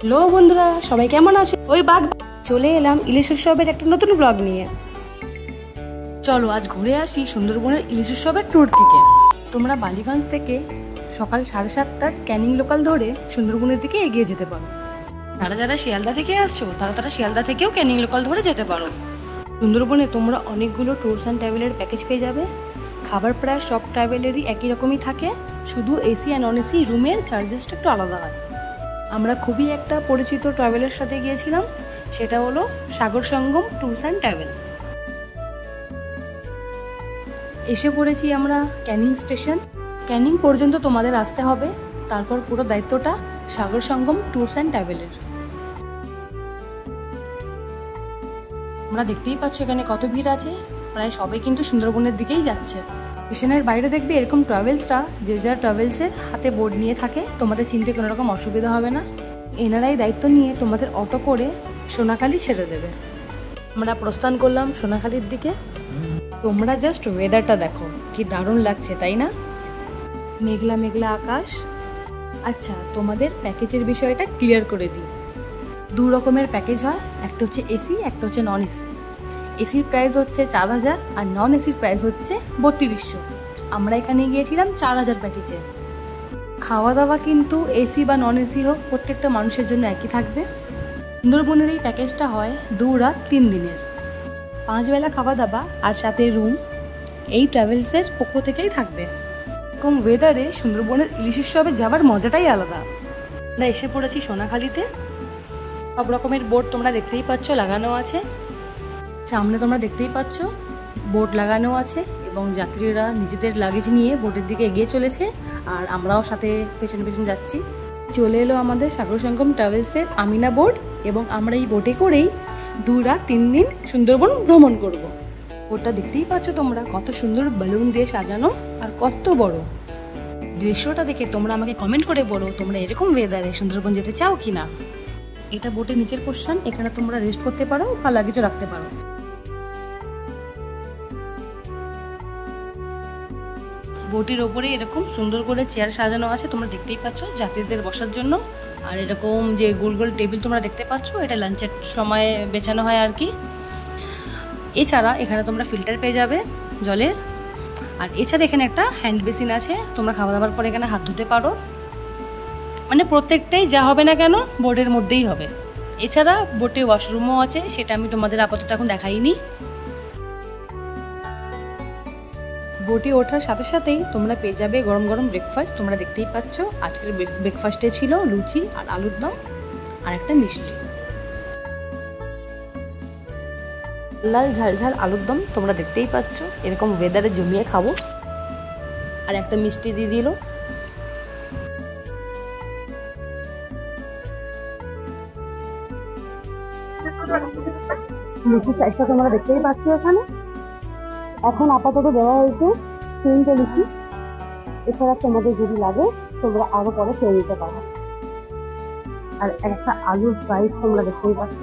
Hello বন্ধুরা, সবাই কেমন আছে? ওই বাঘ চলে এলাম ইলিশ উৎসবের একটা নতুন ব্লগ নিয়ে। চলো আজ ঘুরে আসি সুন্দরবনের ইলিশ উৎসবের ট্যুর থেকে। তোমরা বালিগঞ্জ থেকে সকাল 7:30টার ক্যানিং লোকাল ধরে সুন্দরবনের দিকে এগিয়ে যেতে পারো। যারা যারা শিয়ালদা থেকে আসছো তারা শিয়ালদা থেকেও ক্যানিং লোকাল ধরে যেতে পারো। সুন্দরবনে তোমরা অনেকগুলো ট্যুরস অ্যান্ড ট্রাভেলের প্যাকেজ পেয়ে যাবে। খাবার প্রায় সব ট্রাভেলেরই একই রকমই থাকে, শুধু এসি আর নন এসি রুমের চার্জেসটা একটু আলাদা হয়। আমরা খুবই একটা পরিচিত ট্রাভেলের সাথে গিয়েছিলাম, সেটা হলো Sagar Sangam tours and travel. এসে পড়েছি আমরা ক্যানিং স্টেশন। ক্যানিং পর্যন্ত তোমাদের আসতে হবে, তারপর পুরো দায়িত্বটা সাগর সঙ্গম ট্যুরস অ্যান্ড ট্রাভেলের। আমরা দেখতেই পাচ্ছ এখানে কত ভিড় আছে, প্রায় সবাই কিন্তু সুন্দরবনের দিকেই যাচ্ছে। স্টেশনের বাইরে দেখবে এরকম ট্রাভেলসরা যে যার ট্রাভেলসের হাতে বোর্ড নিয়ে থাকে, তোমাদের চিনতে কোনো রকম অসুবিধা হবে না। এনারাই দায়িত্ব নিয়ে তোমাদের অটো করে সোনাখালি ছেড়ে দেবে। আমরা প্রস্থান করলাম সোনাখালির দিকে। তোমরা জাস্ট ওয়েদারটা দেখো, কি দারুণ লাগছে তাই না? মেঘলা মেঘলা আকাশ। আচ্ছা, তোমাদের প্যাকেজের বিষয়টা ক্লিয়ার করে দিই। দু রকমের প্যাকেজ হয়, একটা হচ্ছে এসি, একটা হচ্ছে নন এসি। এসির প্রাইস হচ্ছে 4000 আর নন এসির প্রাইস হচ্ছে 3200। আমরা এখানে গিয়েছিলাম 4000 প্যাকেজে। খাওয়া দাওয়া কিন্তু এসি বা নন এসি হোক প্রত্যেকটা মানুষের জন্য একই থাকবে। সুন্দরবনের এই প্যাকেজটা হয় 2 রাত 3 দিনের, 5 বেলা খাওয়া দাওয়া আর সাথে রুম এই ট্রাভেলসের পক্ষ থেকেই থাকবে। এরকম ওয়েদারে সুন্দরবনের ইলিশ উৎসবে যাওয়ার মজাটাই আলাদা। আমরা এসে পড়েছি সোনাখালিতে। সব রকমের বোর্ড তোমরা দেখতেই পাচ্ছ লাগানো আছে। সামনে তোমরা দেখতেই পাচ্ছ বোট লাগানো আছে এবং যাত্রীরা নিজেদের লাগেজ নিয়ে বোটের দিকে এগিয়ে চলেছে, আর আমরাও সাথে পেছন পেছন যাচ্ছি। চলে এলো আমাদের সাগর সঙ্গম ট্রাভেলসের আমিনা বোট এবং আমরা এই বোটে করেই 2 রাত 3 দিন সুন্দরবন ভ্রমণ করব। বোটটা দেখতেই পাচ্ছ তোমরা, কত সুন্দর বেলুন দিয়ে সাজানো আর কত বড়। দৃশ্যটা দেখে তোমরা আমাকে কমেন্ট করে বলো তোমরা এরকম ওয়েদারে সুন্দরবন যেতে চাও কি না। এটা বোটের নিচের পোর্শন, এখানে তোমরা রেস্ট করতে পারো বা লাগেজও রাখতে পারো। বোটের ওপরে এরকম সুন্দর করে চেয়ার সাজানো আছে, তোমরা দেখতেই পাচ্ছ যাত্রীদের বসার জন্য। আর এরকম যে গোল গোল টেবিল তোমরা দেখতে পাচ্ছ, এটা লাঞ্চের সময় বেছানো হয় আর কি। এছাড়া এখানে তোমরা ফিল্টার পেয়ে যাবে জলের, আর এছাড়া এখানে একটা হ্যান্ড বেসিন আছে, তোমরা খাওয়া দাওয়ার পরে এখানে হাত ধুতে পারো। মানে প্রত্যেকটাই যা হবে না কেন বোটের মধ্যেই হবে। এছাড়া বোটে ওয়াশরুমও আছে, সেটা আমি তোমাদের আপাতত এখন দেখাইনি। বোটে ওঠার সাথে সাথেই তোমরা পেয়ে যাবে গরম গরম ব্রেকফাস্ট। তোমরা দেখতেই পাচ্ছ আজকের ব্রেকফাস্টে ছিল লুচি আর আলুর দম আর একটা মিষ্টি। লাল ঝাল ঝাল আলুর দম তোমরা দেখতেই পাচ্ছ, এরকম ওয়েদারে জমিয়ে খাবো। আর একটা মিষ্টি দিয়ে দিল। লুচির সাইজটা তোমরা দেখতেই পাচ্ছ এখানে। এখন আপাতত দেওয়া হয়েছে 3টে লুচি। এছাড়া তোমাদের যদি লাগে তোমরা আরো পরে খেয়ে নিতে পারো। আর একটা আলুর সাইজ তোমরা দেখতেই পাচ্ছ।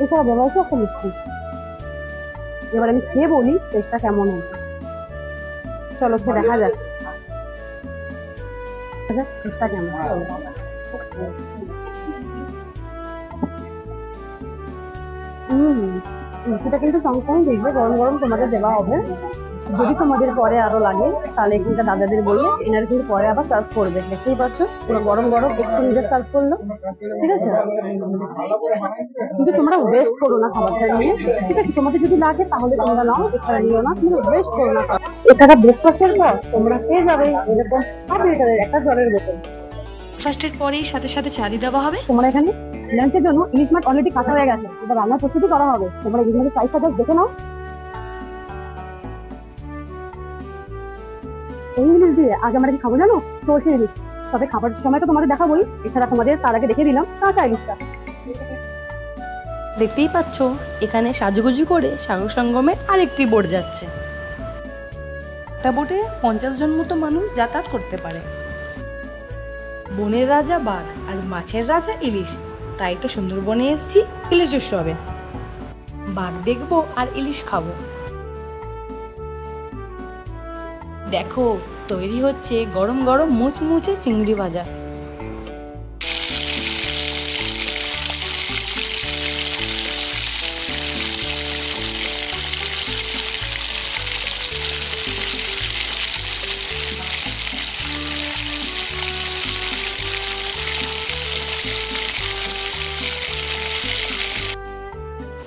এছাড়া দেওয়া হয়েছে একটা মিষ্টি। এবার আমি খেয়ে বলি টেস্টটা কেমন হয়েছে। চলো খেয়ে দেখা যাক টেস্টটা কেমন। চলো লুচিটা কিন্তু সঙ্গে সঙ্গে দেখবে গরম গরম তোমাদের দেওয়া হবে। যদি তোমাদের পরে আরো লাগে তাহলে এখানকার দাদাদের বললে এনারা কিন্তু পরে আবার সার্ভ করবে। দেখতেই পাচ্ছ পুরো গরম গরম একটু নিজের সার্ভ করলো, ঠিক আছে। কিন্তু তোমরা ওয়েস্ট করো না খাবারটা নিয়ে, ঠিক আছে। তোমাদের যদি লাগে তাহলে তোমরা নাও, এছাড়া নিও না, কিন্তু ওয়েস্ট করো না। এছাড়া ব্রেকফাস্টের পর তোমরা পেয়ে যাবে এরকম 1/2 লিটারের একটা জলের বোতল। ব্রেকফাস্টের পরেই সাথে সাথে চা দিয়ে দেওয়া হবে। তোমরা এখানে লাঞ্চের জন্য ইলিশ মাছ অলরেডি কাটা হয়ে গেছে, এবার রান্নার প্রস্তুতি করা হবে। তোমরা ইলিশ মাছের সাইজটা জাস্ট দেখে নাও। এই ইলিশ দিয়ে আজ আমরা কি খাবো জানো? সরষে ইলিশ। তবে খাবার সময় তো তোমাদের দেখাবোই, এছাড়া তোমাদের তার আগে দেখে দিলাম কাঁচা ইলিশটা। দেখতেই পাচ্ছ এখানে সাজুগুজু করে সাগর সঙ্গমে আরেকটি বোট যাচ্ছে। একটা বোটে 50 জন মতো মানুষ যাতায়াত করতে পারে। বনের রাজা বাঘ আর মাছের রাজা ইলিশ, তাই তো সুন্দরবনে এসেছি ইলিশ উৎসবে। বাঘ দেখবো আর ইলিশ খাবো। দেখো তৈরি হচ্ছে গরম গরম মুচমুচে চিংড়ি ভাজা।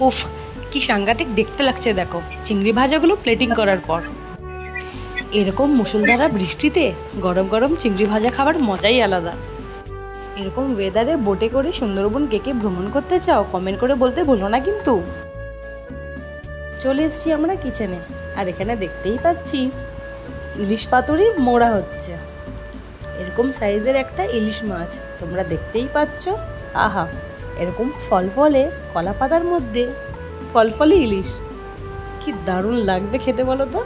উফ, কি সাংঘাতিক দেখতে লাগছে দেখো চিংড়ি ভাজাগুলো প্লেটিং করার পর। এরকম মুষলধারা বৃষ্টিতে গরম গরম চিংড়ি ভাজা খাবার মজাই আলাদা। এরকম ওয়েদারে বোটে করে সুন্দরবন কে কে ভ্রমণ করতে চাও কমেন্ট করে বলতে ভুলো না কিন্তু। চলে এসেছি আমরা কিচেনে, আর এখানে দেখতেই পাচ্ছি ইলিশ পাতুরি মোড়া হচ্ছে। এরকম সাইজের একটা ইলিশ মাছ তোমরা দেখতেই পাচ্ছ। আহা, এরকম ফলফলে কলা পাতার মধ্যে ফলফলে ইলিশ, কি দারুণ লাগবে খেতে বলো তো।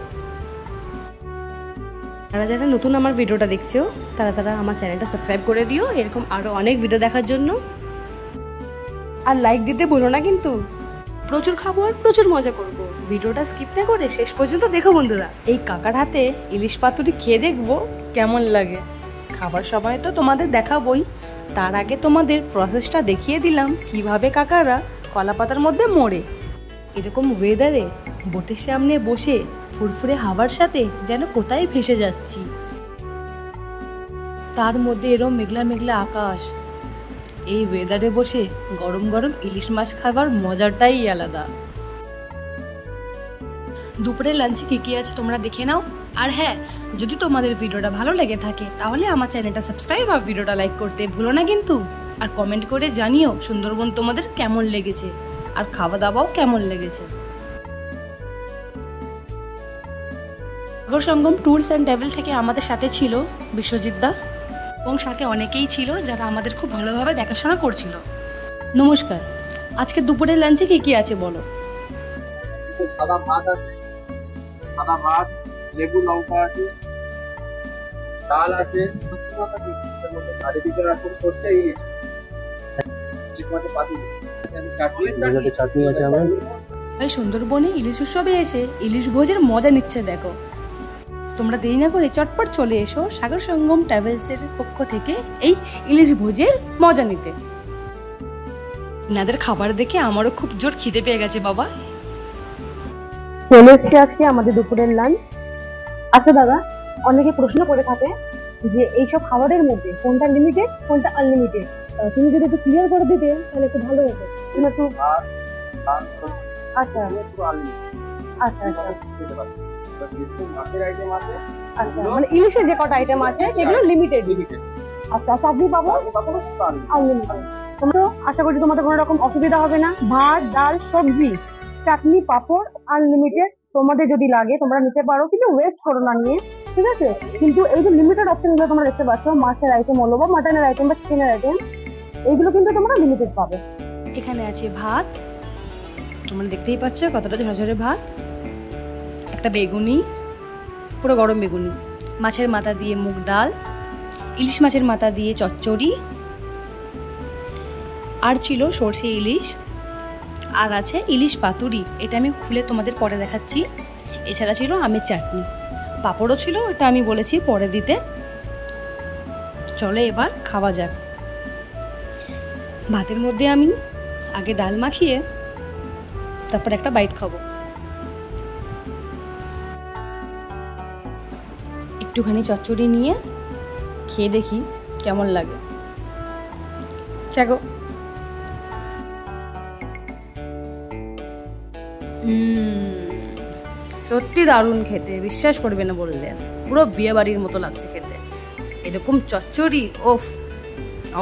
যারা যারা নতুন আমার ভিডিওটা দেখছো তারা আমার চ্যানেলটা সাবস্ক্রাইব করে দিও এরকম আরো অনেক ভিডিও দেখার জন্য। আর লাইক দিতে ভুলো না কিন্তু। প্রচুর খাবো আর প্রচুর মজা করব। ভিডিওটা স্কিপ না করে শেষ পর্যন্ত দেখো বন্ধুরা। এই কাকার হাতে ইলিশ পাতুরি খেয়ে দেখবো কেমন লাগে। খাবার সময় তো তোমাদের দেখাবোই, তার আগে তোমাদের প্রসেসটা দেখিয়ে দিলাম কিভাবে কাকারা কলা পাতার মধ্যে মোড়ে। এরকম ওয়েদারে বোটের সামনে বসে ফুরফুরে হাওয়ার সাথে যেন কোথায় ভেসে যাচ্ছি। তার মধ্যে এরকম মেঘলা মেঘলা আকাশ, এই ওয়েদারে বসে গরম গরম ইলিশ মাছ খাবার মজাটাই আলাদা। দুপুরের লাঞ্চে কি কি আছে তোমরা দেখে নাও। আর হ্যাঁ, যদি তোমাদের ভিডিওটা ভালো লেগে থাকে তাহলে আমার চ্যানেলটা সাবস্ক্রাইব আর ভিডিওটা লাইক করতে ভুলো না কিন্তু। আর কমেন্ট করে জানিও সুন্দরবন তোমাদের কেমন লেগেছে আর খাওয়া দাওয়াও কেমন লেগেছে। Sagar Sangam tours and travel থেকে আমাদের সাথে ছিল বিশ্বজিৎ দা এবং সাথে অনেকেই ছিল যারা আমাদের খুব ভালোভাবে দেখাশোনা করছিল। নমস্কার, আজকে দুপুরের লাঞ্চে কি কি আছে বলো। সাদা ভাত আছে, সাদা ভাত, লেবু লঙ্কা আছে, ডাল আছে, সুন্দরবনে ইলিশ উৎসবে এসে ইলিশ ভোজের মজা নিচ্ছে দেখো। তোমরা দেরি না করে চটপট চলে এসো সাগর সঙ্গম ট্রাভেলসের পক্ষ থেকে এই ইলিশ ভোজের মজা নিতে। এনাদের খাবার দেখে আমারও খুব জোর খিদে পেয়ে গেছে বাবা। চলে এসছে আজকে আমাদের দুপুরের লাঞ্চ। আচ্ছা দাদা, অনেকে প্রশ্ন করে থাকে যে এইসব খাবারের মধ্যে কোনটা লিমিটেড কোনটা আনলিমিটেড, তুমি যদি একটু ক্লিয়ার করে দিতে তাহলে একটু ভালো হতো। তুমি একটু আচ্ছা আচ্ছা আচ্ছা, মানে ইলিশের যে কটা আইটেম আছে সেগুলো লিমিটেড। আচ্ছা আচ্ছা, আপনি পাবো আনলিমিটেড। তোমরা আশা করি তোমাদের কোনো রকম অসুবিধা হবে না। ভাত, ডাল, সবজি, চাটনি, পাপড় আনলিমিটেড। তোমাদের যদি লাগে তোমরা নিতে পারো, কিন্তু ওয়েস্ট করো না নিয়ে, ঠিক আছে। কিন্তু এই যে লিমিটেড অপশনগুলো তোমরা দেখতে পাচ্ছ, মাছের আইটেম হলো বা মাটনের আইটেম বা চিকেনের আইটেম, এইগুলো কিন্তু তোমরা লিমিটেড পাবে। এখানে আছে ভাত, তোমরা দেখতেই পাচ্ছ কতটা ঝরঝরে ভাত, একটা বেগুনি, পুরো গরম বেগুনি, মাছের মাথা দিয়ে মুগ ডাল, ইলিশ মাছের মাথা দিয়ে চচ্চড়ি, আর ছিল সর্ষে ইলিশ, আর আছে ইলিশ পাতুরি, এটা আমি খুলে তোমাদের পরে দেখাচ্ছি। এছাড়া ছিল আমের চাটনি, পাঁপড়ও ছিল, এটা আমি বলেছি পরে দিতে। চলে এবার খাওয়া যাক। ভাতের মধ্যে আমি আগে ডাল মাখিয়ে তারপর একটা বাইট খাবো। একটুখানি চচ্চড়ি নিয়ে খেয়ে দেখি কেমন লাগে। চাগো। সত্যি দারুণ খেতে, বিশ্বাস করবে না বললে, পুরো বিয়ে বাড়ির মতো লাগছে খেতে। এরকম চচ্চড়ি ওফ,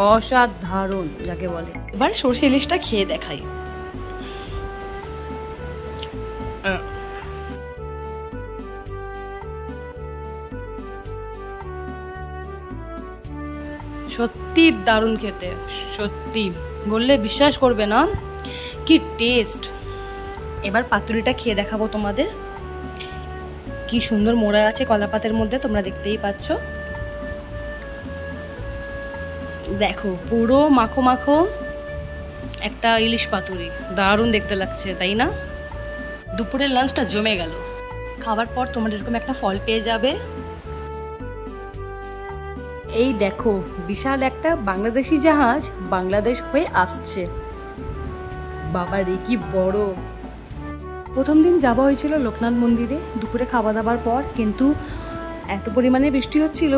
অসাধারণ যাকে বলে। এবার সর্ষে ইলিশটা খেয়ে দেখাই। সত্যি দারুণ খেতে, সত্যি বললে বিশ্বাস করবে না, কি টেস্ট। এবার পাতুরিটা খেয়ে দেখাবো তোমাদের। কি সুন্দর মোড়া আছে কলা পাতের মধ্যে, তোমরা দেখতেই পাচ্ছ। দেখো পুরো মাখো মাখো একটা ইলিশ পাতুরি, দারুণ দেখতে লাগছে তাই না। দুপুরের লাঞ্চটা জমে গেল। খাবার পর তোমরা এরকম একটা ফল পেয়ে যাবে। এই দেখো বিশাল একটা বাংলাদেশি জাহাজ বাংলাদেশ হয়ে আসছে। বাবা রে কি বড়। প্রথম দিন যাওয়া হয়েছিল লোকনাথ মন্দিরে দুপুরে খাওয়া দাওয়ার পর, কিন্তু এত পরিমাণে বৃষ্টি হচ্ছিল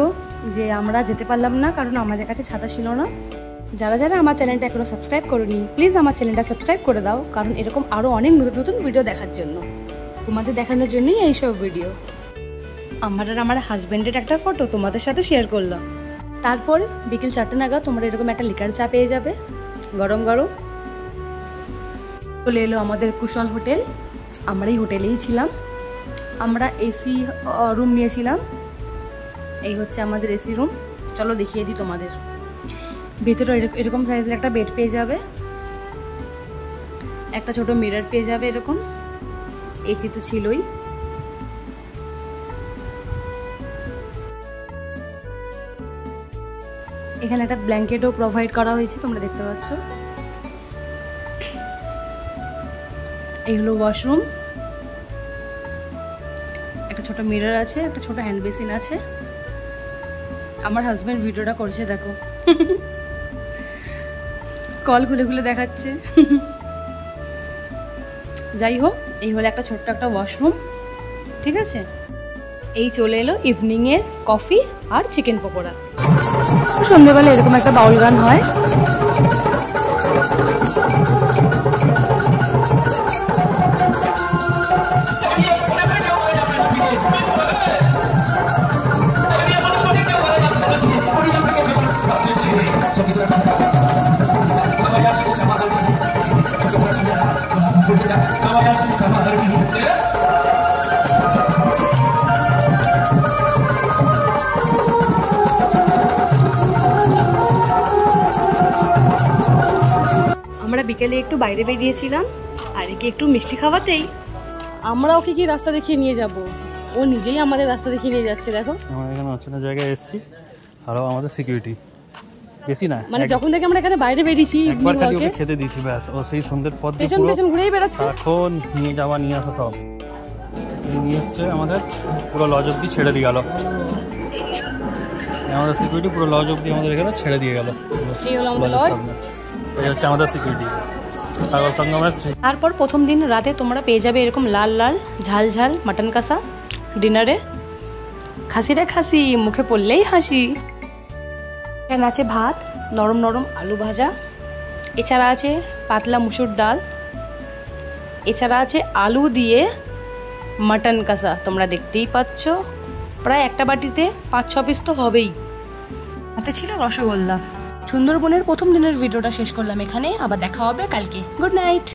যে আমরা যেতে পারলাম না, কারণ আমাদের কাছে ছাতা ছিল না। যারা যারা আমার চ্যানেলটা এখনো সাবস্ক্রাইব করোনি প্লিজ আমার চ্যানেলটা সাবস্ক্রাইব করে দাও, কারণ এরকম আরও অনেক নতুন নতুন ভিডিও দেখার জন্য, তোমাদের দেখানোর জন্যই এইসব ভিডিও। আমার আর আমার হাজব্যান্ডের একটা ফটো তোমাদের সাথে শেয়ার করলাম। তারপর বিকেল 4টে নাগাদ তোমরা এরকম একটা লিকার চা পেয়ে যাবে গরম গরম। চলে এলো আমাদের কুশল হোটেল। আমরা এই হোটেলেই ছিলাম। আমরা এসি রুম নিয়েছিলাম। এই হচ্ছে আমাদের এসি রুম। চলো দেখিয়ে দিই তোমাদের। ভেতরে এরকম সাইজের একটা বেড পেয়ে যাবে, একটা ছোট মিরর পেয়ে যাবে এরকম। এসি তো ছিলই। এখানে একটা ব্ল্যাঙ্কেটও প্রোভাইড করা হয়েছে, তোমরা দেখতে পাচ্ছ। এই হলো ওয়াশরুম। একটা ছোট মিরর আছে, একটা ছোট হ্যান্ড বেসিন আছে। আমার হাজব্যান্ড ভিডিওটা করছে দেখো, কল খুলে খুলে দেখাচ্ছে। যাই হোক, এই হলো একটা ছোট্ট একটা ওয়াশরুম, ঠিক আছে। এই চলে এলো ইভিনিংয়ের কফি আর চিকেন পকোড়া। সন্ধ্যেবেলা এরকম একটা বাউল গান হয়। আমরা বিকেলে একটু বাইরে বেরিয়েছিলাম আর একে একটু মিষ্টি খাওয়াতেই আমরা ওকে কি রাস্তা দেখিয়ে নিয়ে যাব, ও নিজেই আমাদের রাস্তা দেখিয়ে নিয়ে যাচ্ছে। দেখো আমরা এখানে অচেনা জায়গায় এসেছি, আর আমাদের সিকিউরিটি বেশি না, মানে যখন থেকে আমরা এখানে বাইরে বেরিয়েছি একবার খালি ওকে খেতে দিয়েছি ব্যাস, ও সেই সন্ধ্যের পর দিয়ে পেছন পেছন ঘুরেই বেড়াচ্ছে। এখন নিয়ে যাওয়া নিয়ে আসা সব নিয়ে এসছে, আমাদের পুরো লজ অব্দি ছেড়ে দিয়ে গেল। আমাদের সিকিউরিটি পুরো লজ অব্দি আমাদের এখানে ছেড়ে দিয়ে গেল। এই হলো আমাদের লজ, এই হচ্ছে আমাদের সিকিউরিটি। সাগর সঙ্গম আসছে। তারপর প্রথম দিন রাতে তোমরা পেয়ে যাবে এরকম লাল লাল ঝাল ঝাল মাটন কষা ডিনারে। খাসিরা খাসি, মুখে পড়লেই হাসি। এখানে আছে ভাত, নরম নরম আলু ভাজা, এছাড়া আছে পাতলা মুসুর ডাল, এছাড়া আছে আলু দিয়ে মাটন কষা। তোমরা দেখতেই পাচ্ছ, প্রায় একটা বাটিতে 5-6 পিস তো হবেই। হাতে ছিল রসগোল্লা। সুন্দরবনের প্রথম দিনের ভিডিওটা শেষ করলাম এখানে, আবার দেখা হবে কালকে। Good night.